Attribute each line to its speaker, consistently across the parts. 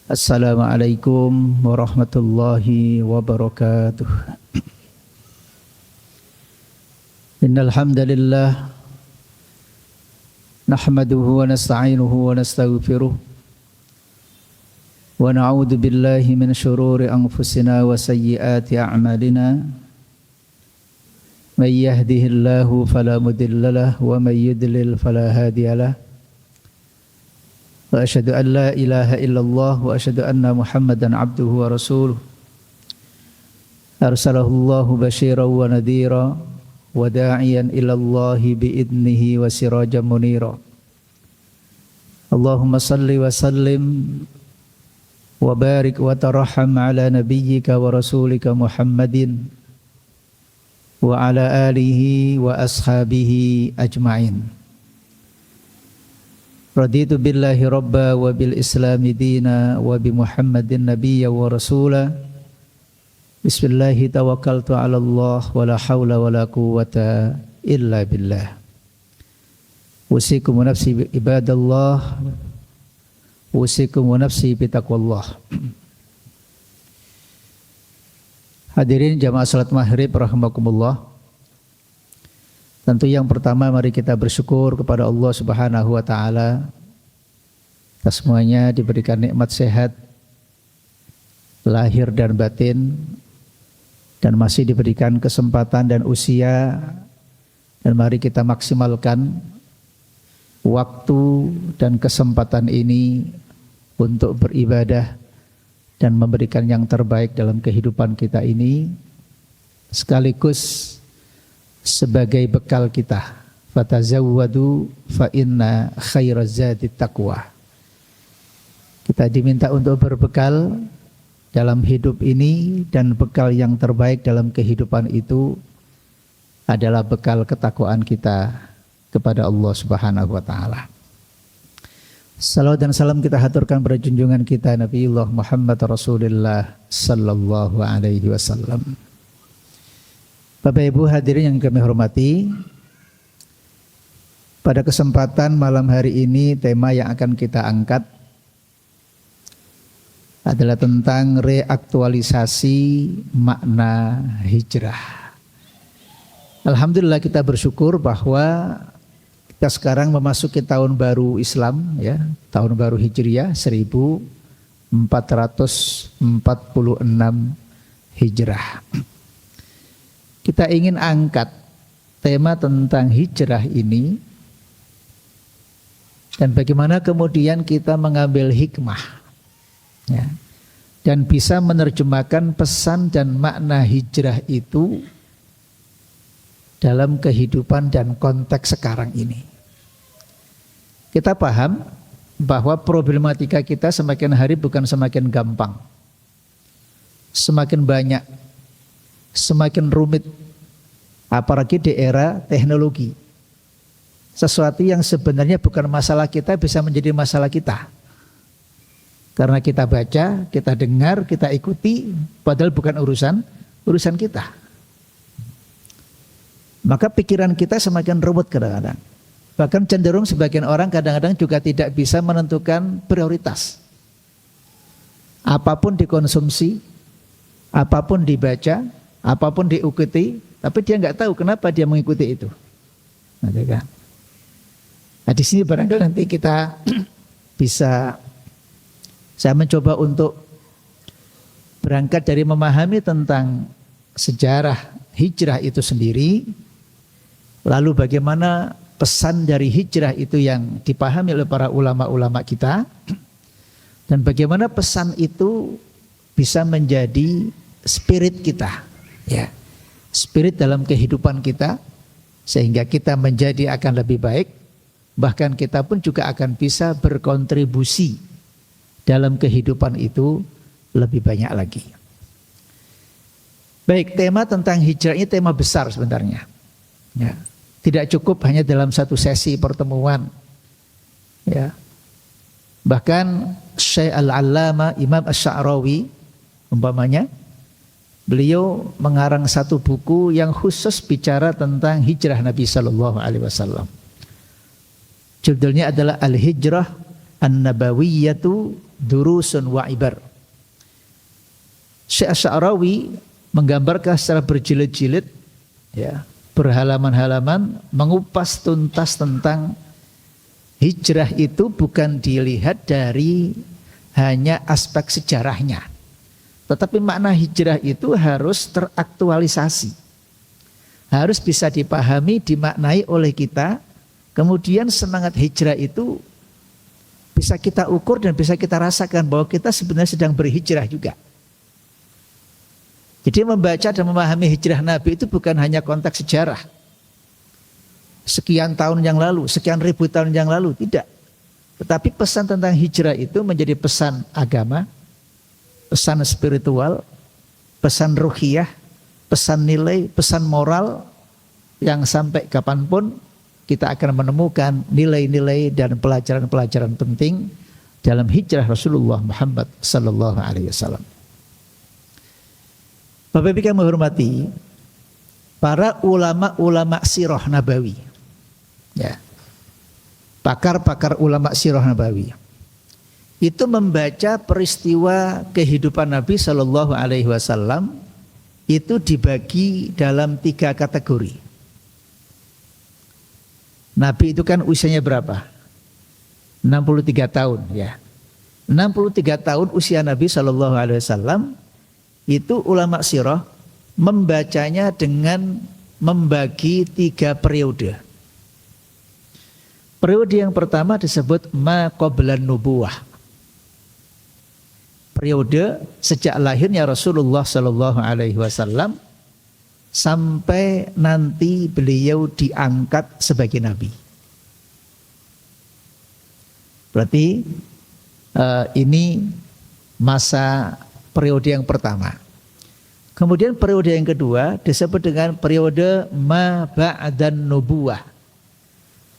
Speaker 1: Assalamualaikum warahmatullahi wabarakatuh. Innal hamdalillah nahmaduhu wa nasta'inuhu wa nastaghfiruh wa na'udzu billahi min shururi anfusina wa sayyiati a'malina. May yahdihillahu fala mudilla lahu wa may yudlil fala hadiya lahu. Wa asyhadu an la ilaha illallah wa asyhadu anna Muhammadan abduhu wa rasuluh. Arsalahu Allahu basyiran wa nadhira wa da'iyan ila Allahi bi'idnihi wa sirajan munira. Allahumma salli wa sallim wa barik wa tarahham ala nabiyyika wa rasulika Muhammadin wa ala alihi wa ashabihi ajma'in. Raditu billahi rabba wa bil islami dina wa bi Muhammadin nabiyya wa rasula. Bismillahi tawakkaltu ala Allah wa la hawla wa la quwwata illa billah. Usikum wa nafsi ibadallah, usikum wa nafsi bitaqwallah. Hadirin jamaah salat maghrib rahimakumullah. Tentu yang pertama mari kita bersyukur kepada Allah Subhanahu wa taala. Kita semuanya diberikan nikmat sehat lahir dan batin, dan masih diberikan kesempatan dan usia, dan mari kita maksimalkan waktu dan kesempatan ini untuk beribadah dan memberikan yang terbaik dalam kehidupan kita ini, sekaligus sebagai bekal kita. Fatazawwadu fa inna khairaz zadi taqwa. Kita diminta untuk berbekal dalam hidup ini, dan bekal yang terbaik dalam kehidupan itu adalah bekal ketakwaan kita kepada Allah Subhanahu wa taala. Salawat dan salam kita haturkan pada junjungan kita Nabiullah Muhammad Rasulullah sallallahu alaihi wasallam. Bapak Ibu hadirin yang kami hormati, pada kesempatan malam hari ini tema yang akan kita angkat adalah tentang reaktualisasi makna hijrah. Alhamdulillah kita bersyukur bahwa kita sekarang memasuki tahun baru Islam, ya, tahun baru Hijriah 1446 Hijrah. Kita ingin angkat tema tentang hijrah ini, dan bagaimana kemudian kita mengambil hikmah, ya, dan bisa menerjemahkan pesan dan makna hijrah itu dalam kehidupan dan konteks sekarang ini. Kita paham bahwa problematika kita semakin hari bukan semakin gampang, semakin banyak, semakin rumit, apalagi di era teknologi. Sesuatu yang sebenarnya bukan masalah kita bisa menjadi masalah kita, karena kita baca, kita dengar, kita ikuti, padahal bukan urusan kita. Maka pikiran kita semakin rumit kadang-kadang. Bahkan cenderung sebagian orang kadang-kadang juga tidak bisa menentukan prioritas. Apapun dikonsumsi, apapun dibaca, apapun diikuti, tapi dia nggak tahu kenapa dia mengikuti itu. Nah di sini barangkali nanti kita bisa, saya mencoba untuk berangkat dari memahami tentang sejarah hijrah itu sendiri, lalu bagaimana pesan dari hijrah itu yang dipahami oleh para ulama-ulama kita, dan bagaimana pesan itu bisa menjadi spirit kita, ya, spirit dalam kehidupan kita, sehingga kita menjadi akan lebih baik, bahkan kita pun juga akan bisa berkontribusi dalam kehidupan itu lebih banyak lagi. Baik, tema tentang hijrah ini tema besar sebenarnya, ya. Tidak cukup hanya dalam satu sesi pertemuan, ya. Bahkan Syekh Al-Allama Imam Asy-Sya'rawi umpamanya, beliau mengarang satu buku yang khusus bicara tentang hijrah Nabi Sallallahu Alaihi Wasallam. Judulnya adalah Al-Hijrah An-Nabawiyyatu durusun wa ibar. Syekh Asy'arawi menggambarkan secara berjilid-jilid, ya, berhalaman-halaman, mengupas tuntas tentang hijrah itu bukan dilihat dari hanya aspek sejarahnya, tetapi makna hijrah itu harus teraktualisasi, harus bisa dipahami, dimaknai oleh kita. Kemudian semangat hijrah itu bisa kita ukur dan bisa kita rasakan bahwa kita sebenarnya sedang berhijrah juga. Jadi membaca dan memahami hijrah Nabi itu bukan hanya konteks sejarah, sekian tahun yang lalu, sekian ribu tahun yang lalu, tidak. Tetapi pesan tentang hijrah itu menjadi pesan agama, pesan spiritual, pesan ruhiyah, pesan nilai, pesan moral, yang sampai kapanpun kita akan menemukan nilai-nilai dan pelajaran-pelajaran penting dalam hijrah Rasulullah Muhammad sallallahu alaihi wasallam. Bapak Ibu yang menghormati, para ulama-ulama sirah nabawi, ya, pakar-pakar ulama sirah nabawi, itu membaca peristiwa kehidupan Nabi sallallahu alaihi wasallam itu dibagi dalam 3 kategori. Nabi itu kan usianya berapa? 63 tahun, ya. 63 tahun usia Nabi sallallahu alaihi wasallam. Itu ulama sirah membacanya dengan membagi 3 periode. Periode yang pertama disebut ma qablan nubuwah. Periode sejak lahirnya Rasulullah sallallahu alaihi wasallam sampai nanti beliau diangkat sebagai nabi. Berarti ini masa periode yang pertama. Kemudian periode yang kedua disebut dengan periode ma ba'dan nubuwah.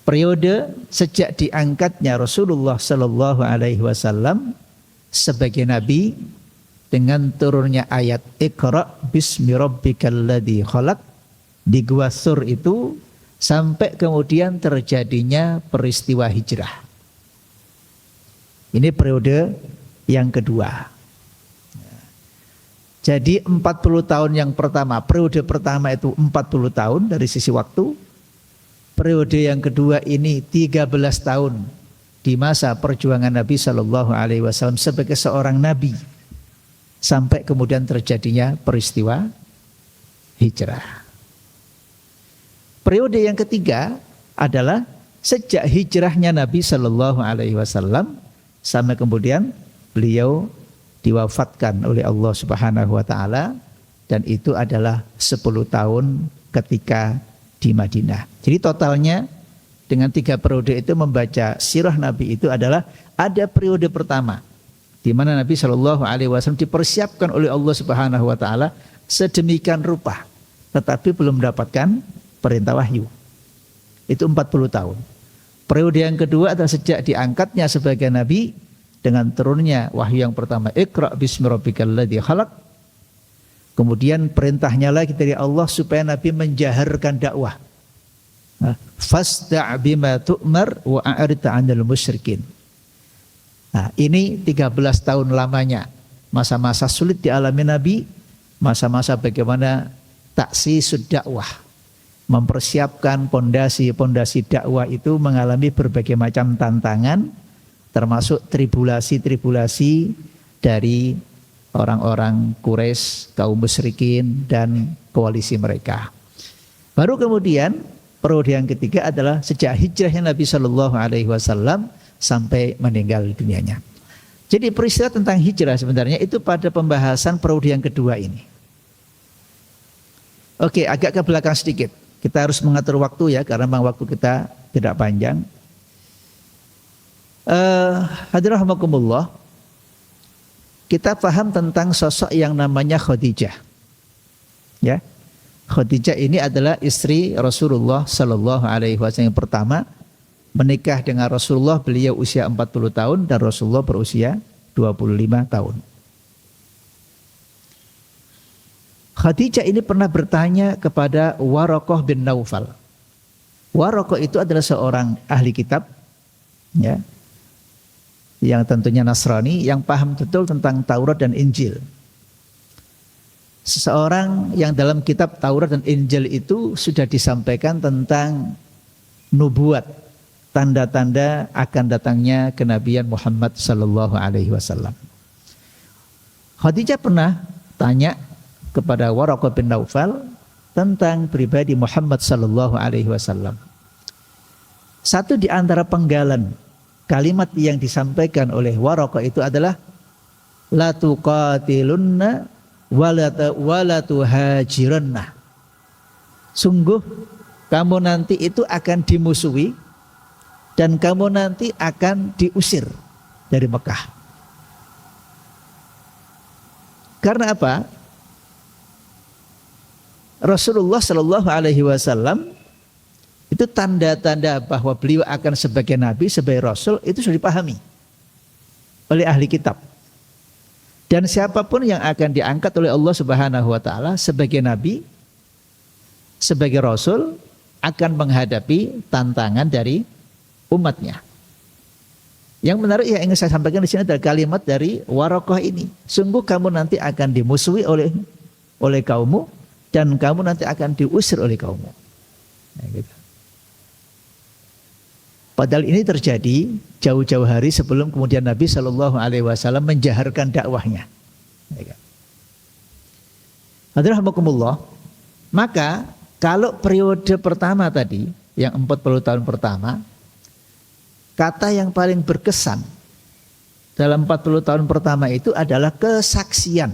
Speaker 1: Periode sejak diangkatnya Rasulullah sallallahu alaihi wasallam sebagai nabi dengan turunnya ayat Iqra bismi rabbikal ladzi khalaq di Gua Tsur itu sampai kemudian terjadinya peristiwa hijrah. Ini periode yang kedua. Jadi 40 tahun yang pertama, periode pertama itu 40 tahun dari sisi waktu. Periode yang kedua ini 13 tahun di masa perjuangan Nabi sallallahu alaihi wasallam sebagai seorang nabi sampai kemudian terjadinya peristiwa hijrah. Periode yang ketiga adalah sejak hijrahnya Nabi sallallahu alaihi wasallam sampai kemudian beliau diwafatkan oleh Allah Subhanahu wa taala, dan itu adalah 10 tahun ketika di Madinah. Jadi totalnya dengan 3 periode itu membaca sirah Nabi itu adalah ada periode pertama di mana Nabi Shallallahu alaihi wasallam dipersiapkan oleh Allah Subhanahu wa taala sedemikian rupa tetapi belum mendapatkan perintah wahyu. Itu 40 tahun. Periode yang kedua adalah sejak diangkatnya sebagai nabi dengan turunnya wahyu yang pertama, Iqra bismi rabbikal ladzi khalaq. Kemudian perintahnya lagi dari Allah supaya Nabi menjaharkan dakwah. Fasda' bima tu'mar wa a'rid 'anil musyrikin. Nah, ini 13 tahun lamanya masa-masa sulit dialami Nabi, masa-masa bagaimana taksisud dakwah, mempersiapkan pondasi-pondasi dakwah itu mengalami berbagai macam tantangan, termasuk tribulasi-tribulasi dari orang-orang Quraisy, kaum musyrikin dan koalisi mereka. Baru kemudian periode yang ketiga adalah sejak hijrahnya Nabi Shallallahu alaihi wasallam sampai meninggal dunianya. Jadi peristiwa tentang hijrah sebenarnya itu pada pembahasan periode yang kedua ini. Oke, agak ke belakang sedikit. Kita harus mengatur waktu ya, karena memang waktu kita tidak panjang. Hadirin rahimakumullah, kita paham tentang sosok yang namanya Khadijah. Ya, Khadijah ini adalah istri Rasulullah Sallallahu Alaihi Wasallam yang pertama. Menikah dengan Rasulullah, beliau usia 40 tahun dan Rasulullah berusia 25 tahun. Khadijah ini pernah bertanya kepada Waraqah bin Naufal. Waraqah itu adalah seorang ahli kitab, ya. yang tentunya Nasrani, yang paham betul tentang Taurat dan Injil. Seseorang yang dalam kitab Taurat dan Injil itu sudah disampaikan tentang nubuat, tanda-tanda akan datangnya kenabian Muhammad sallallahu alaihi wasallam. Khadijah pernah tanya kepada Waraqah bin Naufal tentang pribadi Muhammad sallallahu alaihi wasallam. Satu di antara penggalan kalimat yang disampaikan oleh Waraqah itu adalah la tuqatilunna wa la tuhajiranna. Sungguh kamu nanti itu akan dimusuhi dan kamu nanti akan diusir dari Mekah. Karena apa? Rasulullah Shallallahu Alaihi Wasallam itu tanda-tanda bahwa beliau akan sebagai nabi, sebagai rasul itu sudah dipahami oleh ahli kitab. Dan siapapun yang akan diangkat oleh Allah Subhanahu Wa Taala sebagai nabi, sebagai rasul akan menghadapi tantangan dari umatnya. Yang menarik yang ingin saya sampaikan di sini adalah kalimat dari Waraqah ini. Sungguh kamu nanti akan dimusuhi oleh kaummu dan kamu nanti akan diusir oleh kaummu. Nah, gitu. Padahal ini terjadi jauh-jauh hari sebelum kemudian Nabi Shallallahu Alaihi Wasallam menjaharkan dakwahnya. Hadirahmakumullah. Maka kalau periode pertama tadi yang 40 tahun pertama, kata yang paling berkesan dalam 40 tahun pertama itu adalah kesaksian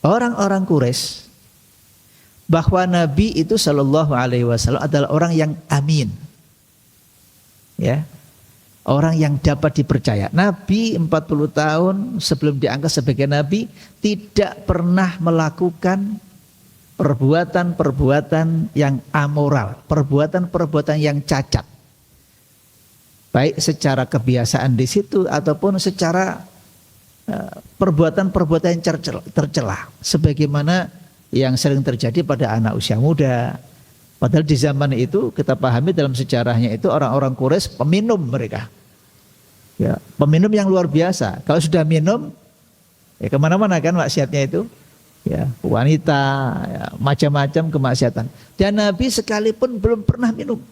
Speaker 1: orang-orang Quraisy bahwa Nabi itu Shallallahu Alaihi Wasallam adalah orang yang amin, ya, orang yang dapat dipercaya. Nabi 40 tahun sebelum diangkat sebagai Nabi tidak pernah melakukan perbuatan-perbuatan yang amoral, perbuatan-perbuatan yang cacat. Baik secara kebiasaan di situ ataupun secara perbuatan-perbuatan yang tercela, sebagaimana yang sering terjadi pada anak usia muda. Padahal di zaman itu kita pahami dalam sejarahnya itu orang-orang Quraisy peminum mereka, ya, peminum yang luar biasa. Kalau sudah minum, ya kemana-mana kan maksiatnya itu, ya, wanita, ya, macam-macam kemaksiatan. Dan Nabi sekalipun belum pernah minum.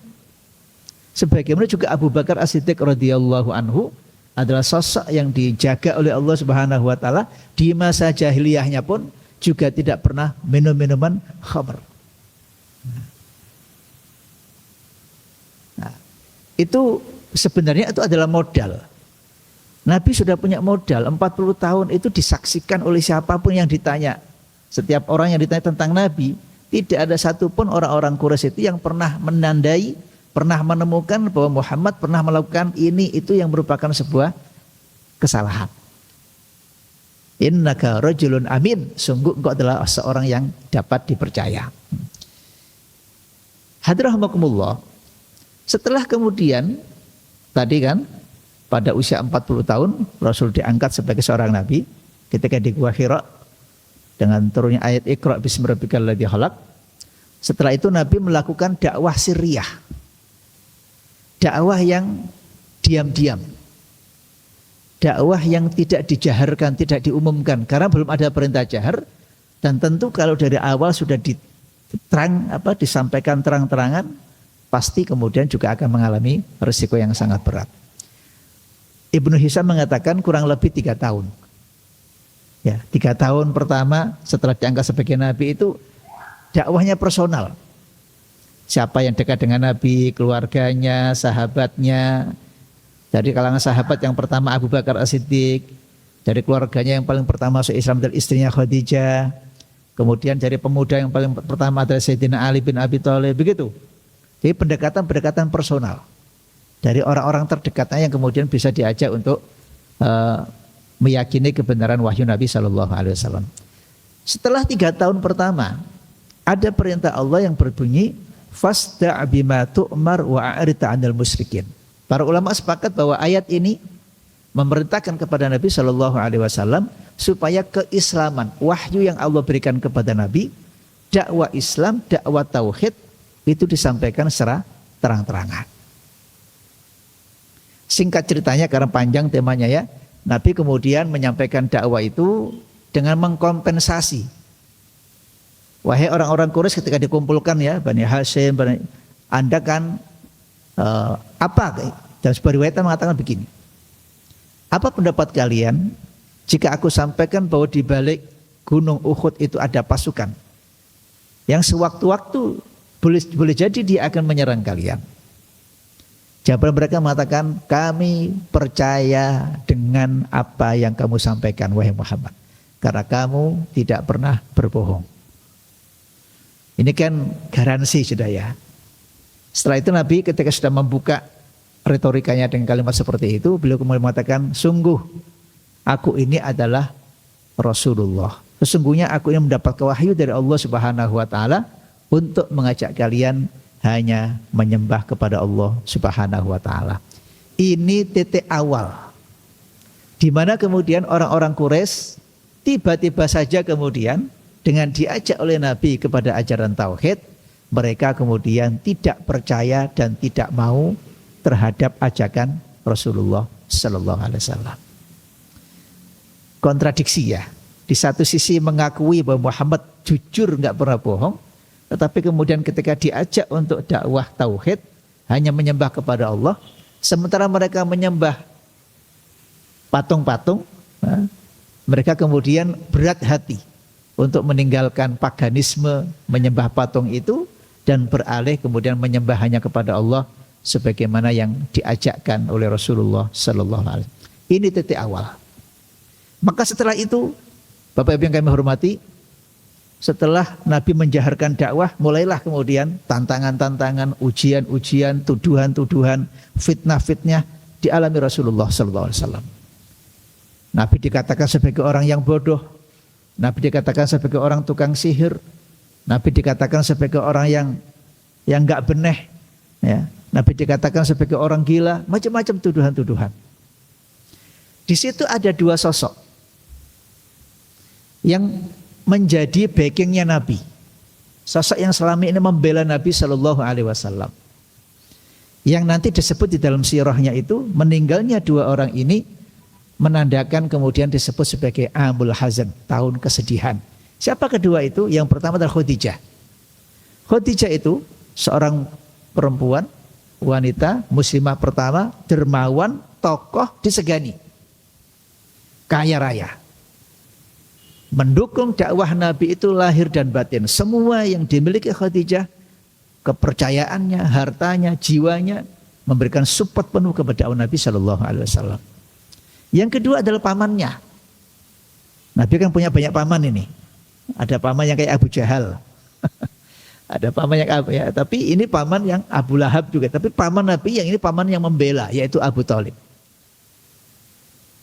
Speaker 1: Sebagaimana juga Abu Bakar As-Siddiq radhiyallahu anhu adalah sosok yang dijaga oleh Allah Subhanahu wa taala di masa jahiliyahnya pun juga tidak pernah minum minuman khamr. Nah, itu sebenarnya itu adalah modal. Nabi sudah punya modal 40 tahun itu disaksikan oleh siapapun yang ditanya. Setiap orang yang ditanya tentang Nabi, tidak ada satupun orang-orang Quraisy itu yang pernah menandai, pernah menemukan bahwa Muhammad pernah melakukan ini itu yang merupakan sebuah kesalahan. Innaka rajulun amin, sungguh engkau adalah seorang yang dapat dipercaya. Hadirahmakumullah. Setelah kemudian tadi kan pada usia 40 tahun Rasul diangkat sebagai seorang nabi ketika di Gua Hira dengan turunnya ayat Iqra bismi rabbikal ladzi khalaq. Setelah itu Nabi melakukan dakwah sirriyah. Dakwah yang diam-diam. Dakwah yang tidak dijaharkan, tidak diumumkan karena belum ada perintah jahar, dan tentu kalau dari awal sudah disampaikan terang-terangan, pasti kemudian juga akan mengalami risiko yang sangat berat. Ibnu Hisham mengatakan kurang lebih 3 tahun. Ya, 3 tahun pertama setelah diangkat sebagai nabi itu dakwahnya personal. Siapa yang dekat dengan Nabi, keluarganya, sahabatnya. Dari kalangan sahabat yang pertama Abu Bakar As-Siddiq, dari keluarganya yang paling pertama masuk Islam adalah istrinya Khadijah. Kemudian dari pemuda yang paling pertama adalah Sayyidina Ali bin Abi Thalib, begitu. Jadi pendekatan-pendekatan personal dari orang-orang terdekatnya yang kemudian bisa diajak untuk meyakini kebenaran wahyu Nabi Shallallahu Alaihi Wasallam. Setelah 3 tahun pertama, ada perintah Allah yang berbunyi fasda' bima tu'mar wa a'rid 'anil musyrikin. Para ulama sepakat bahwa ayat ini memerintahkan kepada Nabi Shallallahu Alaihi Wasallam supaya keislaman, wahyu yang Allah berikan kepada Nabi, dakwah Islam, dakwah tauhid itu disampaikan secara terang-terangan. Singkat ceritanya karena panjang temanya ya, Nabi kemudian menyampaikan dakwah itu dengan mengkompensasi. Wahai orang-orang Quraisy, ketika dikumpulkan ya, Bani Hashim, Anda kan apa? Dan sebuah riwayat mengatakan begini. Apa pendapat kalian jika aku sampaikan bahwa di balik gunung Uhud itu ada pasukan yang sewaktu-waktu boleh jadi dia akan menyerang kalian? Jawaban mereka mengatakan, kami percaya dengan apa yang kamu sampaikan wahai Muhammad, karena kamu tidak pernah berbohong. Ini kan garansi sudah ya. Setelah itu Nabi ketika sudah membuka retorikanya dengan kalimat seperti itu, beliau kemudian mengatakan, sungguh aku ini adalah Rasulullah. Sesungguhnya aku ini mendapat wahyu dari Allah Subhanahu wa taala untuk mengajak kalian hanya menyembah kepada Allah Subhanahu wa taala. Ini titik awal di mana kemudian orang-orang Quraisy tiba-tiba saja kemudian dengan diajak oleh Nabi kepada ajaran tauhid, mereka kemudian tidak percaya dan tidak mau terhadap ajakan Rasulullah sallallahu alaihi wasallam. Kontradiksi ya. Di satu sisi mengakui bahwa Muhammad jujur enggak pernah bohong, tetapi kemudian ketika diajak untuk dakwah tauhid, hanya menyembah kepada Allah, sementara mereka menyembah patung-patung, mereka kemudian berat hati untuk meninggalkan paganisme, menyembah patung itu, dan beralih kemudian menyembah hanya kepada Allah sebagaimana yang diajakkan oleh Rasulullah sallallahu alaihi wasallam. Ini titik awal. Maka setelah itu, Bapak Ibu yang kami hormati, setelah Nabi menjaharkan dakwah, mulailah kemudian tantangan-tantangan, ujian-ujian, tuduhan-tuduhan, fitnah-fitnah dialami Rasulullah SAW. Nabi dikatakan sebagai orang yang bodoh, Nabi dikatakan sebagai orang tukang sihir, Nabi dikatakan sebagai orang yang nggak beneh, ya. Nabi dikatakan sebagai orang gila, macam-macam tuduhan-tuduhan. Di situ ada dua sosok yang menjadi backingnya Nabi, sosok yang selama ini membela Nabi Shallallahu Alaihi Wasallam, yang nanti disebut di dalam sirahnya itu meninggalnya dua orang ini menandakan kemudian disebut sebagai Amul Hazan, tahun kesedihan. Siapa kedua itu? Yang pertama adalah Khadijah. Khadijah itu seorang perempuan, wanita muslimah pertama, dermawan, tokoh, disegani, kaya raya. Mendukung dakwah Nabi itu lahir dan batin. Semua yang dimiliki Khadijah, kepercayaannya, hartanya, jiwanya, memberikan support penuh kepada Nabi Shallallahu Alaihi Wasallam. Yang kedua adalah pamannya. Nabi kan punya banyak paman ini. Ada paman yang kayak Abu Jahal, ada paman yang ya, tapi ini paman yang Abu Lahab juga. Tapi paman Nabi yang ini paman yang membela, yaitu Abu Thalib.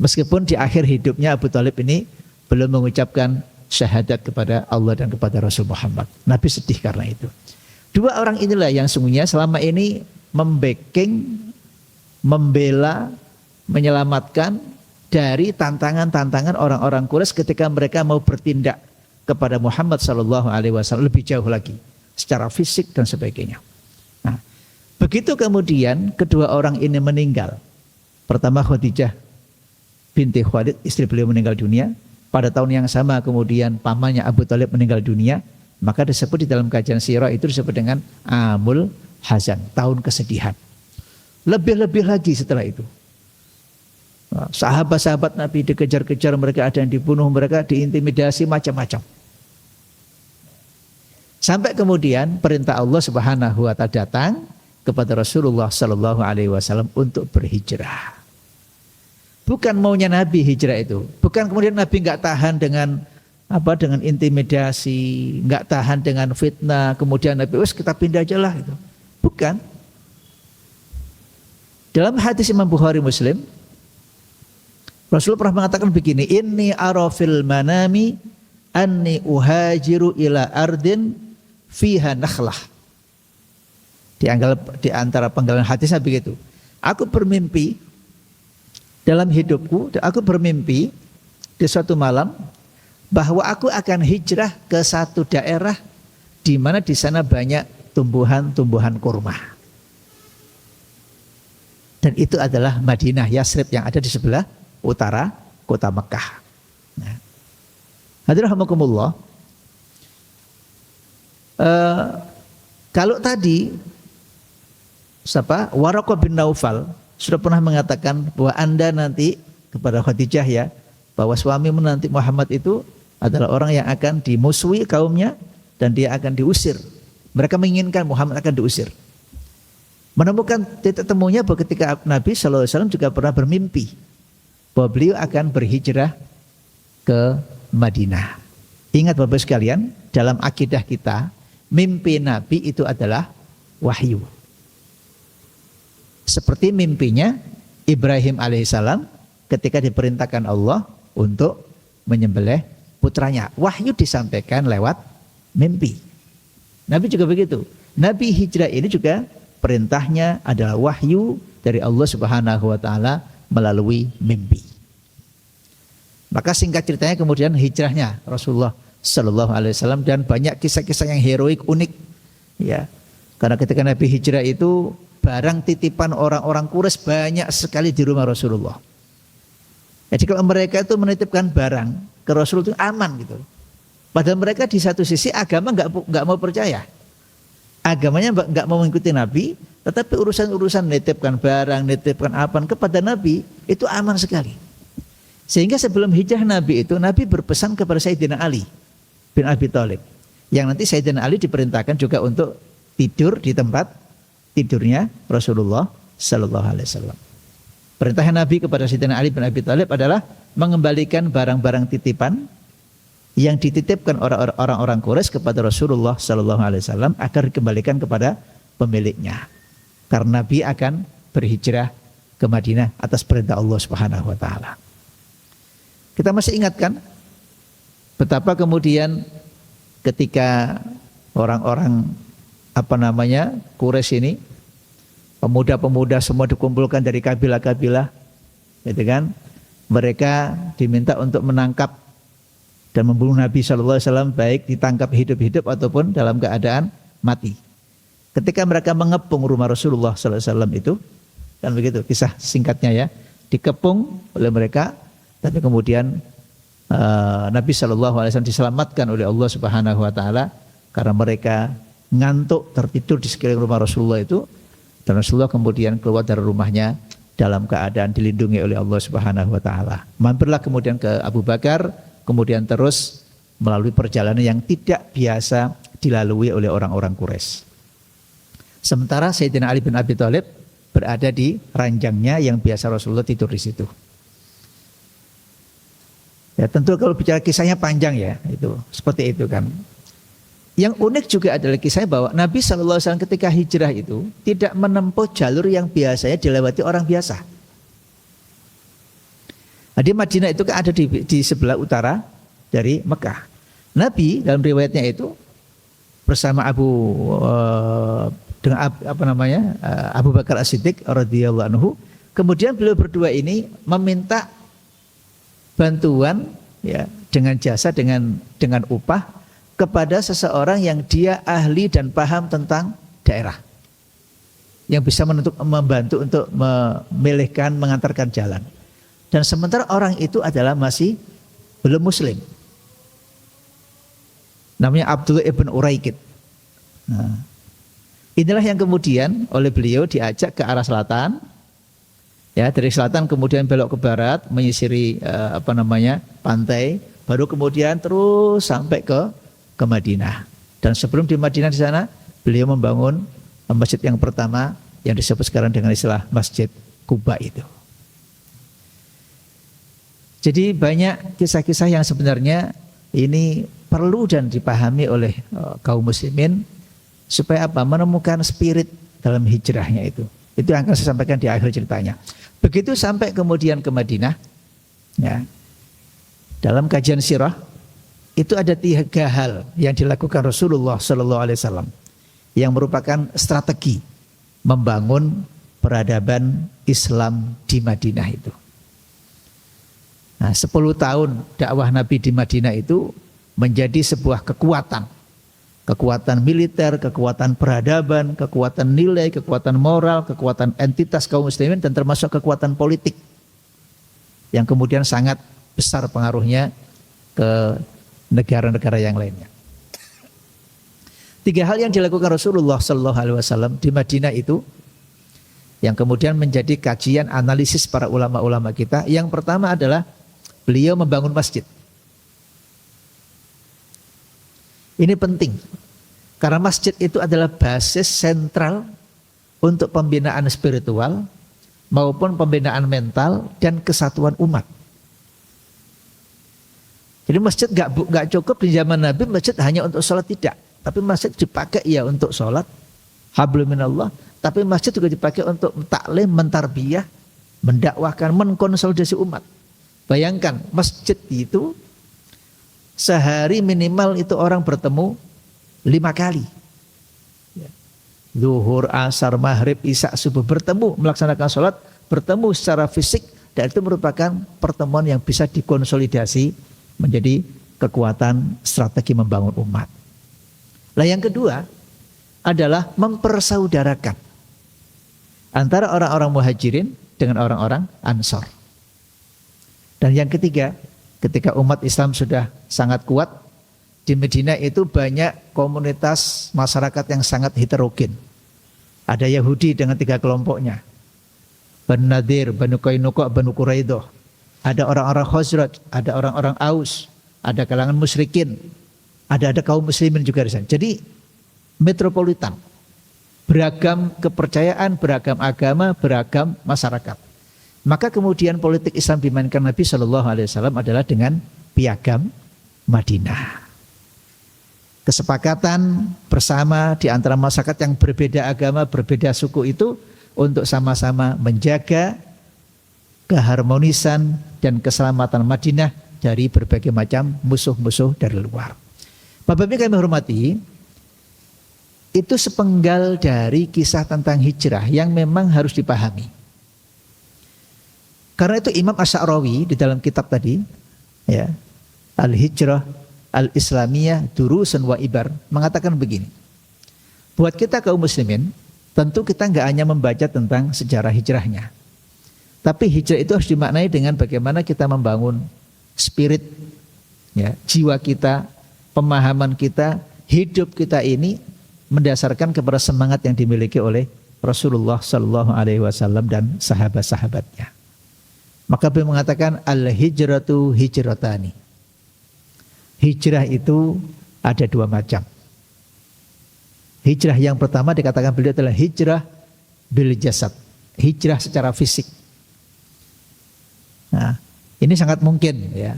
Speaker 1: Meskipun di akhir hidupnya Abu Thalib ini belum mengucapkan syahadat kepada Allah dan kepada Rasul Muhammad. Nabi sedih karena itu. Dua orang inilah yang sungguhnya selama ini membacking, membela, menyelamatkan dari tantangan-tantangan orang-orang Quraisy ketika mereka mau bertindak kepada Muhammad sallallahu alaihi wasallam lebih jauh lagi secara fisik dan sebagainya. Nah, begitu kemudian kedua orang ini meninggal. Pertama Khadijah binti Khuwailid, istri beliau meninggal dunia. Pada tahun yang sama kemudian pamannya Abu Thalib meninggal dunia, maka disebut di dalam kajian sirah itu disebut dengan Amul Hazan, tahun kesedihan. Lebih-lebih lagi setelah itu, sahabat-sahabat Nabi dikejar-kejar, mereka ada yang dibunuh, mereka diintimidasi macam-macam. Sampai kemudian perintah Allah Subhanahu wa taala datang kepada Rasulullah sallallahu alaihi wasallam untuk berhijrah. Bukan maunya Nabi hijrah itu. Bukan kemudian Nabi enggak tahan dengan dengan intimidasi, enggak tahan dengan fitnah, kemudian Nabi wes kita pindah aja lah gitu. Bukan. Dalam hadis Imam Bukhari Muslim, Rasulullah pernah mengatakan begini, inni ara fil manami anni uhajiru ila ardin fiha nakhlah. Di antara penggalan hadisnya begitu. Aku bermimpi dalam hidupku, aku bermimpi di suatu malam bahwa aku akan hijrah ke satu daerah di mana di sana banyak tumbuhan-tumbuhan kurma. Dan Dan itu adalah Madinah Yasrib yang ada di sebelah utara kota Mekah. Nah, hadirin rahimakumullah. Kalau tadi Waraqah bin Naufal sudah pernah mengatakan bahwa Anda nanti kepada Khadijah ya, bahwa suamimu nanti Muhammad itu adalah orang yang akan dimusuhi kaumnya dan dia akan diusir. Mereka menginginkan Muhammad akan diusir. Menemukan titik temunya bahwa ketika Nabi SAW juga pernah bermimpi bahwa beliau akan berhijrah ke Madinah. Ingat Bapak sekalian, dalam akidah kita, mimpi Nabi itu adalah wahyu. Seperti mimpinya Ibrahim alaihissalam ketika diperintahkan Allah untuk menyembelih putranya. Wahyu disampaikan lewat mimpi. Nabi juga begitu. Nabi hijrah ini juga perintahnya adalah wahyu dari Allah Subhanahu wa taala melalui mimpi. Maka singkat ceritanya kemudian hijrahnya Rasulullah sallallahu alaihi wasallam, dan banyak kisah-kisah yang heroik unik ya. Karena ketika Nabi hijrah itu barang titipan orang-orang Quraisy banyak sekali di rumah Rasulullah. Jadi kalau mereka itu menitipkan barang ke Rasul itu aman gitu. Padahal mereka di satu sisi agama nggak mau percaya, agamanya nggak mau mengikuti Nabi, tetapi urusan-urusan menitipkan barang, menitipkan apa kepada Nabi itu aman sekali. Sehingga sebelum hijrah Nabi itu, Nabi berpesan kepada Sayyidina Ali bin Abi Thalib, yang nanti Sayyidina Ali diperintahkan juga untuk tidur di tempat tidurnya Rasulullah Sallallahu Alaihi Wasallam. Perintah Nabi kepada Sayyidina Ali bin Abi Thalib adalah mengembalikan barang-barang titipan yang dititipkan orang-orang Quraisy kepada Rasulullah Sallallahu Alaihi Wasallam agar dikembalikan kepada pemiliknya. Karena Nabi akan berhijrah ke Madinah atas perintah Allah Subhanahu Wa Taala. Kita masih ingatkan betapa kemudian ketika orang-orang Quraisy ini, pemuda-pemuda semua dikumpulkan dari kabilah-kabilah, gitu kan? Mereka diminta untuk menangkap dan membunuh Nabi SAW, baik ditangkap hidup-hidup ataupun dalam keadaan mati. Ketika mereka mengepung rumah Rasulullah SAW itu, kan begitu kisah singkatnya ya, dikepung oleh mereka, tapi kemudian Nabi SAW diselamatkan oleh Allah Subhanahu Wa Taala karena mereka ngantuk tertidur di sekeliling rumah Rasulullah itu, dan Rasulullah kemudian keluar dari rumahnya dalam keadaan dilindungi oleh Allah Subhanahu Wa Taala. Mampirlah kemudian ke Abu Bakar, kemudian terus melalui perjalanan yang tidak biasa dilalui oleh orang-orang Quraisy. Sementara Sayyidina Ali bin Abi Thalib berada di ranjangnya yang biasa Rasulullah tidur di situ. Ya tentu kalau bicara kisahnya panjang ya, itu seperti itu kan. Yang unik juga adalah kisahnya bahwa Nabi SAW ketika hijrah itu tidak menempuh jalur yang biasanya dilewati orang biasa. Nah, di Madinah itu kan ada di sebelah utara dari Mekah. Nabi dalam riwayatnya itu bersama Abu Bakar As-Siddiq radhiyallahu anhu. Kemudian beliau berdua ini meminta bantuan ya dengan jasa, dengan upah kepada seseorang yang dia ahli dan paham tentang daerah, yang bisa membantu untuk memilihkan, mengantarkan jalan. Dan sementara orang itu adalah masih belum muslim, namanya Abdullah ibn Uraikid. Nah, inilah yang kemudian oleh beliau diajak ke arah selatan, ya dari selatan kemudian belok ke barat menyisiri pantai, baru kemudian terus sampai ke Madinah. Dan sebelum di Madinah di sana beliau membangun masjid yang pertama yang disebut sekarang dengan istilah Masjid Quba itu. Jadi banyak kisah-kisah yang sebenarnya ini perlu dan dipahami oleh kaum muslimin supaya menemukan spirit dalam hijrahnya itu. Itu yang akan saya sampaikan di akhir ceritanya. Begitu sampai kemudian ke Madinah, ya, dalam kajian sirah itu ada 3 hal yang dilakukan Rasulullah SAW yang merupakan strategi membangun peradaban Islam di Madinah itu. Nah, 10 tahun dakwah Nabi di Madinah itu menjadi sebuah kekuatan kekuatan militer, kekuatan peradaban, kekuatan nilai, kekuatan moral, kekuatan entitas kaum muslimin, dan termasuk kekuatan politik yang kemudian sangat besar pengaruhnya ke negara-negara yang lainnya. 3 hal yang dilakukan Rasulullah Sallallahu Alaihi Wasallam di Madinah itu, yang kemudian menjadi kajian analisis para ulama-ulama kita. Yang pertama adalah beliau membangun masjid. Ini penting, karena masjid itu adalah basis sentral untuk pembinaan spiritual maupun pembinaan mental dan kesatuan umat. Jadi masjid gak cukup di zaman Nabi masjid hanya untuk sholat, tidak. Tapi masjid dipakai ya untuk sholat, hablum minallah. Tapi masjid juga dipakai untuk taklim, mentarbiyah, mendakwahkan, mengkonsolidasi umat. Bayangkan masjid itu sehari minimal itu orang bertemu 5 kali. Zuhur, asar, maghrib, isya, subuh, bertemu, melaksanakan sholat, bertemu secara fisik, dan itu merupakan pertemuan yang bisa dikonsolidasi menjadi kekuatan strategi membangun umat. Nah, yang kedua adalah mempersaudarakan antara orang-orang muhajirin dengan orang-orang ansor. Dan yang ketiga, ketika umat Islam sudah sangat kuat, di Madinah itu banyak komunitas masyarakat yang sangat heterogen. Ada Yahudi dengan 3 kelompoknya, Banu Nadir, Banu Qainuqa, Banu Quraidah. Ada orang-orang Khazraj, ada orang-orang Aus, ada kalangan musyrikin, ada kaum muslimin juga di sana. Jadi metropolitan, beragam kepercayaan, beragam agama, beragam masyarakat. Maka kemudian politik Islam dimainkan Nabi Shallallahu Alaihi Wasallam adalah dengan piagam Madinah. Kesepakatan bersama di antara masyarakat yang berbeda agama, berbeda suku itu untuk sama-sama menjaga keharmonisan dan keselamatan Madinah dari berbagai macam musuh-musuh dari luar. Bapak-Ibu kami hormati, itu sepenggal dari kisah tentang hijrah yang memang harus dipahami. Karena itu Imam Asy'arawi di dalam kitab tadi, ya, Al-Hijrah Al-Islamiyah Durusun wa Ibar, mengatakan begini. Buat kita kaum muslimin, tentu kita nggak hanya membaca tentang sejarah hijrahnya. Tapi hijrah itu harus dimaknai dengan bagaimana kita membangun spirit, ya, jiwa kita, pemahaman kita, hidup kita ini mendasarkan kepada semangat yang dimiliki oleh Rasulullah Sallallahu Alaihi Wasallam dan sahabat-sahabatnya. Maka beliau mengatakan al-hijratu hijratani. Hijrah itu ada 2 macam. Hijrah yang pertama dikatakan beliau adalah hijrah bil jasad, hijrah secara fisik. Nah, ini sangat mungkin, ya.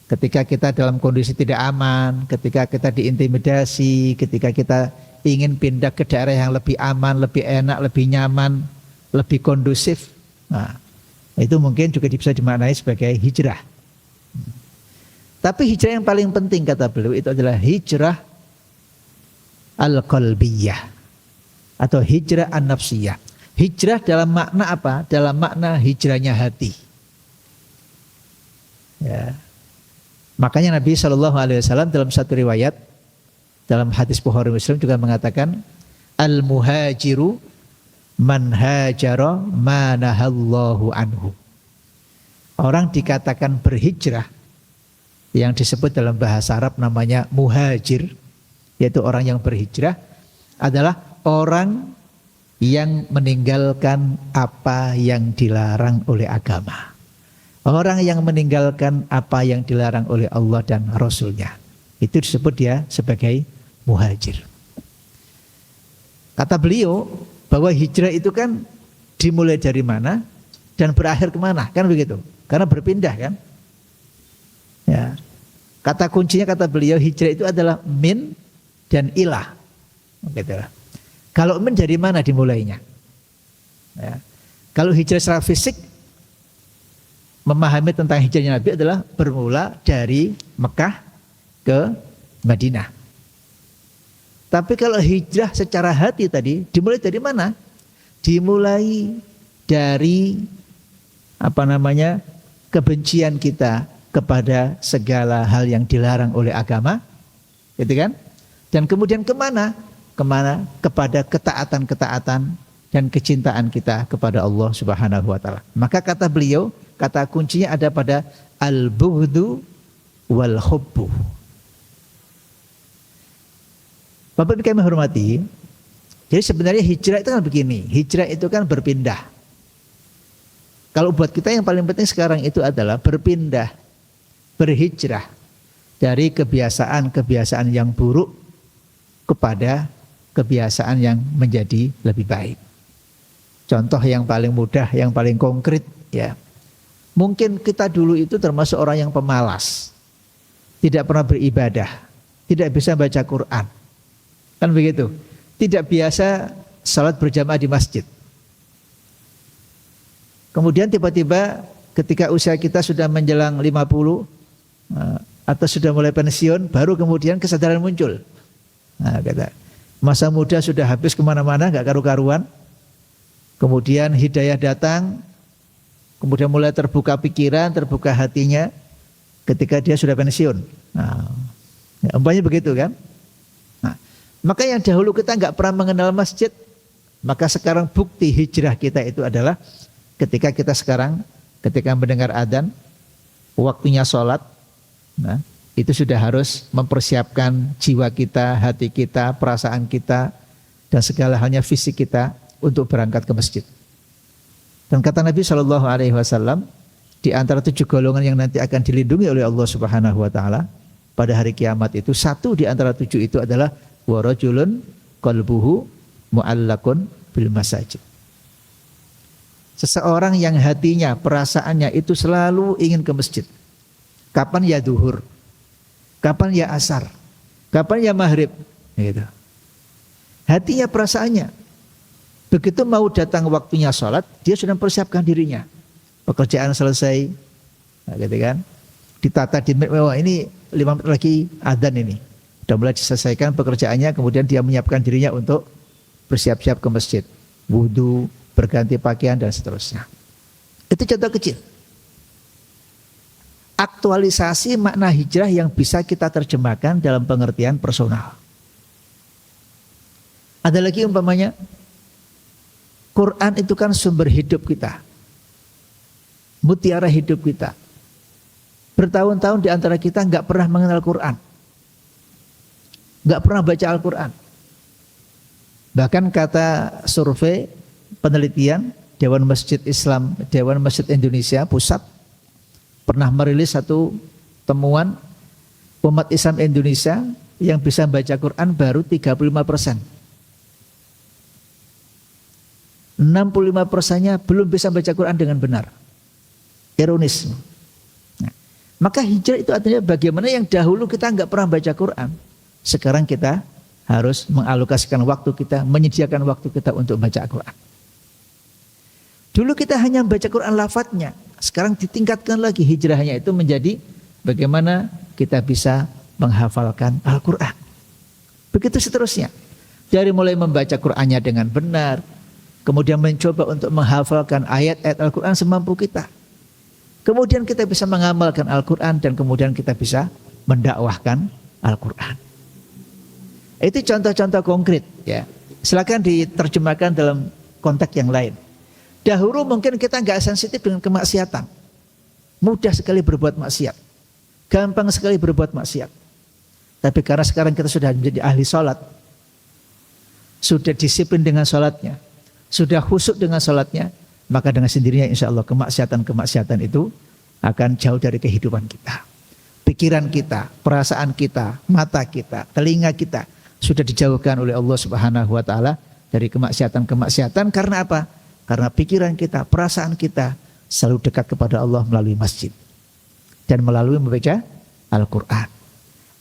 Speaker 1: Ketika kita dalam kondisi tidak aman, ketika kita diintimidasi, ketika kita ingin pindah ke daerah yang lebih aman, lebih enak, lebih nyaman, lebih kondusif. Nah, itu mungkin juga bisa dimaknai sebagai hijrah. Tapi hijrah yang paling penting kata beliau itu adalah hijrah al-qalbiyah atau hijrah an-nafsiyah. Hijrah dalam makna apa? Dalam makna hijrahnya hati. Ya. Makanya Nabi Shallallahu Alaihi Wasallam dalam satu riwayat dalam hadis Bukhari Muslim juga mengatakan al-muhajiru man hajara ma nahallahu anhu. Orang dikatakan berhijrah yang disebut dalam bahasa Arab namanya muhajir, yaitu orang yang berhijrah adalah orang yang meninggalkan apa yang dilarang oleh agama. Orang yang meninggalkan apa yang dilarang oleh Allah dan Rasulnya. Itu disebut dia sebagai muhajir. Kata beliau bahwa hijrah itu kan dimulai dari mana dan berakhir kemana, kan begitu? Karena berpindah kan. Ya. Kata kuncinya kata beliau hijrah itu adalah min dan ilah. Gitu. Kalau min dari mana dimulainya? Ya. Kalau hijrah secara fisik, memahami tentang hijrahnya Nabi adalah bermula dari Mekah ke Madinah. Tapi kalau hijrah secara hati tadi dimulai dari mana? Dimulai dari kebencian kita kepada segala hal yang dilarang oleh agama, gitu kan? Dan kemudian kemana? Kemana? Kepada ketaatan-ketaatan dan kecintaan kita kepada Allah Subhanahu wa Ta'ala. Maka kata beliau, kata kuncinya ada pada al-bughdu wal hubbu. Bapak Ibu kami hormati, jadi sebenarnya hijrah itu kan begini, hijrah itu kan berpindah. Kalau buat kita yang paling penting sekarang itu adalah berpindah, berhijrah dari kebiasaan-kebiasaan yang buruk kepada kebiasaan yang menjadi lebih baik. Contoh yang paling mudah, yang paling konkret ya. Mungkin kita dulu itu termasuk orang yang pemalas, tidak pernah beribadah, tidak bisa baca Quran. Kan begitu. Tidak biasa salat berjamaah di masjid. Kemudian tiba-tiba ketika usia kita sudah menjelang 50 atau sudah mulai pensiun, baru kemudian kesadaran muncul. Nah, kata, masa muda sudah habis kemana-mana, gak karu-karuan. Kemudian hidayah datang, kemudian mulai terbuka pikiran, terbuka hatinya ketika dia sudah pensiun. Nah, umpamanya begitu kan. Maka yang dahulu kita nggak pernah mengenal masjid, maka sekarang bukti hijrah kita itu adalah ketika kita sekarang, ketika mendengar adzan, waktunya sholat, nah, itu sudah harus mempersiapkan jiwa kita, hati kita, perasaan kita, dan segala halnya fisik kita untuk berangkat ke masjid. Dan kata Nabi SAW, di antara 7 golongan yang nanti akan dilindungi oleh Allah Subhanahu Wa Taala pada hari kiamat itu, 1 di antara 7 itu adalah wa rajulun qalbuhu mu'allakun bil masajid. Seseorang yang hatinya, perasaannya itu selalu ingin ke masjid. Kapan ya duhur, kapan ya asar, kapan ya maghrib, gitu. Hatinya, perasaannya. Begitu mau datang waktunya sholat, dia sudah mempersiapkan dirinya. Pekerjaan selesai, nah, gitu kan? Ditata di wah ini 5 menit lagi adzan ini. Sudah mulai diselesaikan pekerjaannya, kemudian dia menyiapkan dirinya untuk bersiap-siap ke masjid, wudu, berganti pakaian dan seterusnya. Itu contoh kecil. Aktualisasi makna hijrah yang bisa kita terjemahkan dalam pengertian personal. Ada lagi umpamanya, Quran itu kan sumber hidup kita, mutiara hidup kita. Bertahun-tahun di antara kita nggak pernah mengenal Quran, nggak pernah baca Al-Quran. Bahkan kata survei penelitian Dewan Masjid Islam, Dewan Masjid Indonesia Pusat pernah merilis satu temuan, umat Islam Indonesia yang bisa baca Quran baru 35%. 65%-nya belum bisa baca Quran dengan benar. Ironis. Nah, maka hijrah itu artinya bagaimana yang dahulu kita nggak pernah baca Quran, sekarang kita harus mengalokasikan waktu kita, menyediakan waktu kita untuk baca Al-Quran. Dulu kita hanya baca Quran lafadznya, sekarang ditingkatkan lagi hijrahnya itu menjadi bagaimana kita bisa menghafalkan Al-Quran. Begitu seterusnya. Dari mulai membaca Qurannya dengan benar, kemudian mencoba untuk menghafalkan ayat-ayat Al-Quran semampu kita. Kemudian kita bisa mengamalkan Al-Quran dan kemudian kita bisa mendakwahkan Al-Quran. Itu contoh-contoh konkret ya. Silakan diterjemahkan dalam konteks yang lain. Dahulu mungkin kita nggak sensitif dengan kemaksiatan. Mudah sekali berbuat maksiat. Gampang sekali berbuat maksiat. Tapi karena sekarang kita sudah menjadi ahli sholat, sudah disiplin dengan sholatnya, sudah khusyuk dengan sholatnya, maka dengan sendirinya insya Allah kemaksiatan-kemaksiatan itu akan jauh dari kehidupan kita. Pikiran kita, perasaan kita, mata kita, telinga kita sudah dijauhkan oleh Allah Subhanahu wa Ta'ala dari kemaksiatan-kemaksiatan. Karena apa? Karena pikiran kita, perasaan kita selalu dekat kepada Allah melalui masjid dan melalui membaca Al-Quran.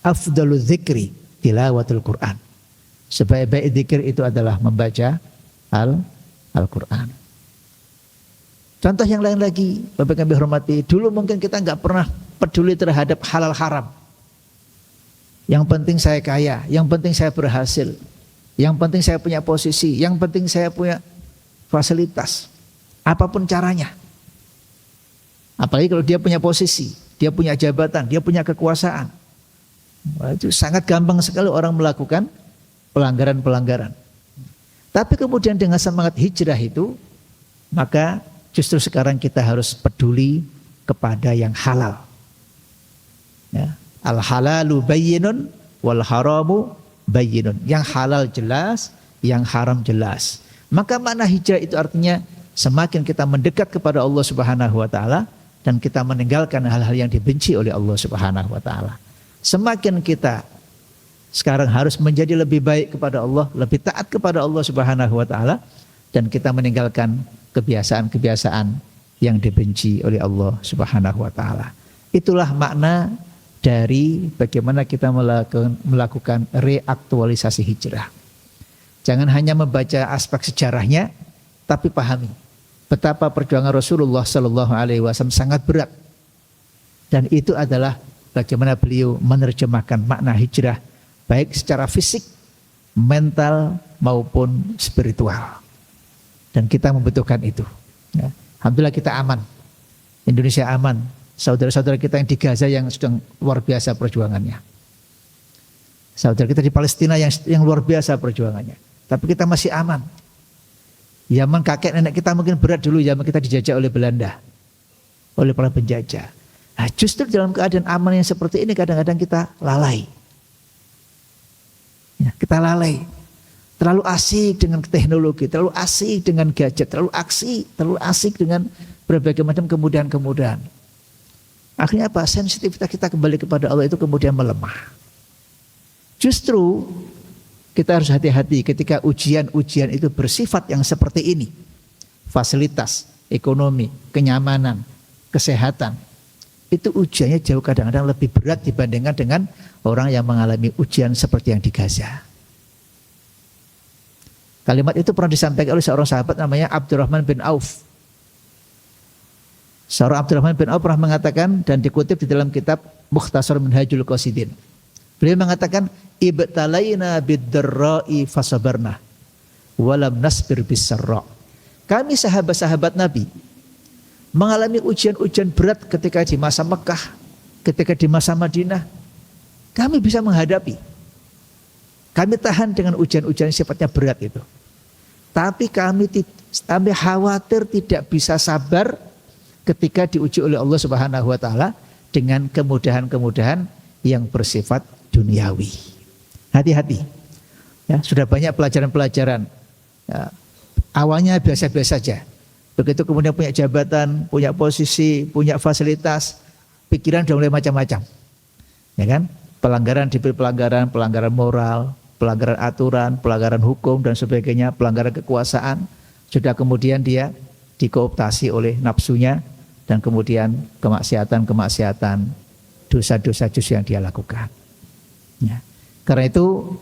Speaker 1: Afdalu dzikri tilawatul Quran. Sebaik-baik zikir itu adalah membaca Al-Quran. Contoh yang lain lagi, Bapak kami hormati, dulu mungkin kita nggak pernah peduli terhadap halal haram. Yang penting saya kaya, yang penting saya berhasil, yang penting saya punya posisi, yang penting saya punya fasilitas, apapun caranya. Apalagi kalau dia punya posisi, dia punya jabatan, dia punya kekuasaan. Wah, itu sangat gampang sekali orang melakukan pelanggaran-pelanggaran. Tapi kemudian dengan semangat hijrah itu, maka justru sekarang kita harus peduli kepada yang halal. Ya. Al halalu bayyinun wal haramu bayyinun. Yang halal jelas, yang haram jelas. Maka makna hijrah itu artinya semakin kita mendekat kepada Allah Subhanahu wa taala dan kita meninggalkan hal-hal yang dibenci oleh Allah Subhanahu wa taala. Semakin kita sekarang harus menjadi lebih baik kepada Allah, lebih taat kepada Allah Subhanahu wa taala, dan kita meninggalkan kebiasaan-kebiasaan yang dibenci oleh Allah Subhanahu wa taala. Itulah makna dari bagaimana kita melakukan reaktualisasi hijrah. Jangan hanya membaca aspek sejarahnya, tapi pahami betapa perjuangan Rasulullah Sallallahu Alaihi Wasallam sangat berat. Dan itu adalah bagaimana beliau menerjemahkan makna hijrah baik secara fisik, mental maupun spiritual. Dan kita membutuhkan itu. Ya. Alhamdulillah kita aman. Indonesia aman. Saudara-saudara kita yang di Gaza yang sedang luar biasa perjuangannya. Saudara kita di Palestina yang luar biasa perjuangannya. Tapi kita masih aman. Zaman kakek nenek kita mungkin berat dulu, zaman kita dijajah oleh Belanda, oleh para penjajah. Nah, justru dalam keadaan aman yang seperti ini kadang-kadang kita lalai. Ya, kita lalai. Terlalu asik dengan teknologi, terlalu asik dengan gadget, terlalu asik dengan berbagai macam kemudahan-kemudahan. Akhirnya apa? Sensitivitas kita kembali kepada Allah itu kemudian melemah. Justru kita harus hati-hati ketika ujian-ujian itu bersifat yang seperti ini. Fasilitas, ekonomi, kenyamanan, kesehatan. Itu ujiannya jauh kadang-kadang lebih berat dibandingkan dengan orang yang mengalami ujian seperti yang di Gaza. Kalimat itu pernah disampaikan oleh seorang sahabat namanya Abdurrahman bin Auf. Seorang Abdurrahman bin Auf pernah mengatakan dan dikutip di dalam kitab Mukhtasar Minhajul Qasidin. Beliau mengatakan, ibtalaina bid-dharra'i fasabarna walam nasbir bis-sarra. Kami sahabat-sahabat Nabi mengalami ujian-ujian berat ketika di masa Mekah, ketika di masa Madinah. Kami bisa menghadapi. Kami tahan dengan ujian-ujian sifatnya berat itu. Tapi kami khawatir tidak bisa sabar ketika diuji oleh Allah Subhanahu wa taala dengan kemudahan-kemudahan yang bersifat duniawi. Hati-hati. Ya, sudah banyak pelajaran-pelajaran. Ya, awalnya biasa-biasa saja. Begitu kemudian punya jabatan, punya posisi, punya fasilitas, pikiran sudah mulai macam-macam. Ya kan? Pelanggaran moral, pelanggaran aturan, pelanggaran hukum dan sebagainya, pelanggaran kekuasaan. Sudah kemudian dia dikooptasi oleh nafsunya dan kemudian kemaksiatan, dosa-dosa justru yang dia lakukan. Ya. Karena itu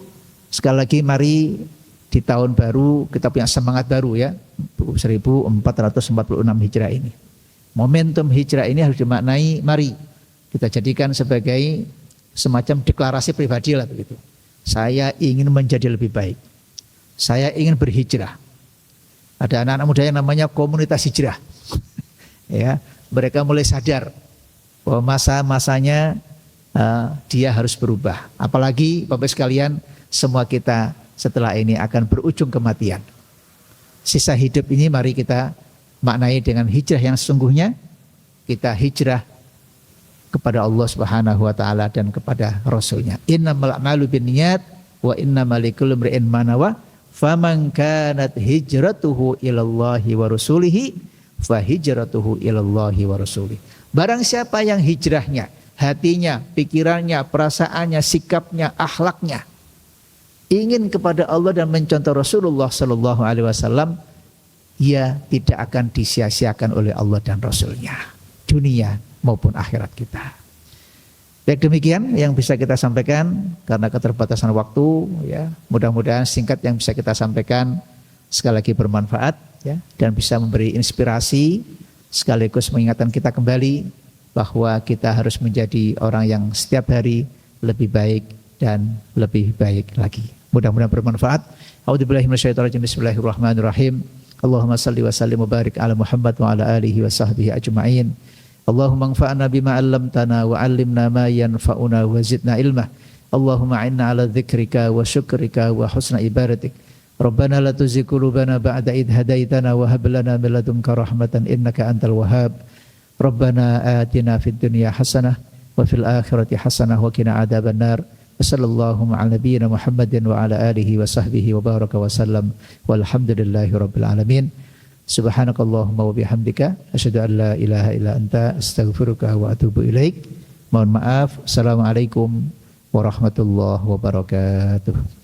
Speaker 1: sekali lagi mari di tahun baru kita punya semangat baru ya, 1446 Hijrah ini. Momentum Hijrah ini harus dimaknai, mari kita jadikan sebagai semacam deklarasi pribadi lah begitu. Saya ingin menjadi lebih baik. Saya ingin berhijrah. Ada anak-anak muda yang namanya komunitas hijrah. Ya, mereka mulai sadar bahwa masa-masanya dia harus berubah. Apalagi Bapak sekalian, semua kita setelah ini akan berujung kematian. Sisa hidup ini mari kita maknai dengan hijrah yang sesungguhnya. Kita hijrah kepada Allah Subhanahu wa taala dan kepada Rasulnya. Innamal a'malu binniyat wa innamal likulli imri'in ma nawa. Faman kanat hijratuhu ilallahi wa rasulihi fa hijratuhu ilallahi wa rasulih. Barang siapa yang hijrahnya, hatinya, pikirannya, perasaannya, sikapnya, akhlaknya ingin kepada Allah dan mencontoh Rasulullah sallallahu alaihi wasallam, ia tidak akan disia-siakan oleh Allah dan Rasulnya, dunia maupun akhirat kita. Baik, demikian yang bisa kita sampaikan karena keterbatasan waktu ya. Mudah-mudahan singkat yang bisa kita sampaikan sekali lagi bermanfaat ya, dan bisa memberi inspirasi sekaligus mengingatkan kita kembali bahwa kita harus menjadi orang yang setiap hari lebih baik dan lebih baik lagi. Mudah-mudahan bermanfaat. A'udzubillahi minasyaitonir rajim. Bismillahirrahmanirrahim. Allahumma shalli wa sallim wa barik ala Muhammad wa ala alihi wa sahbihi ajma'in. Allahumma anfa'na bima 'allamtana wa 'allimna ma yanfa'una wa zidna ilma. Allahumma inna ala dzikrika wa syukrika wa husna ibadatik. Rabbana la tuzigh qulubana ba'da idh hadaitana wa hab lana min ladunka rahmatan innaka antal wahhab. Rabbana atina fid dunya hasanah wa fil akhirati hasanah wa qina adzabannar. Sallallahu ala nabiyyina Muhammadin wa ala alihi wa sahbihi wa baraka wa sallam. Walhamdulillahi rabbil alamin. Subhanakallahumma wa bihamdika asyhadu an la ilaha illa anta astaghfiruka wa atubu ilaik. Mohon maaf. Assalamualaikum warahmatullahi wabarakatuh.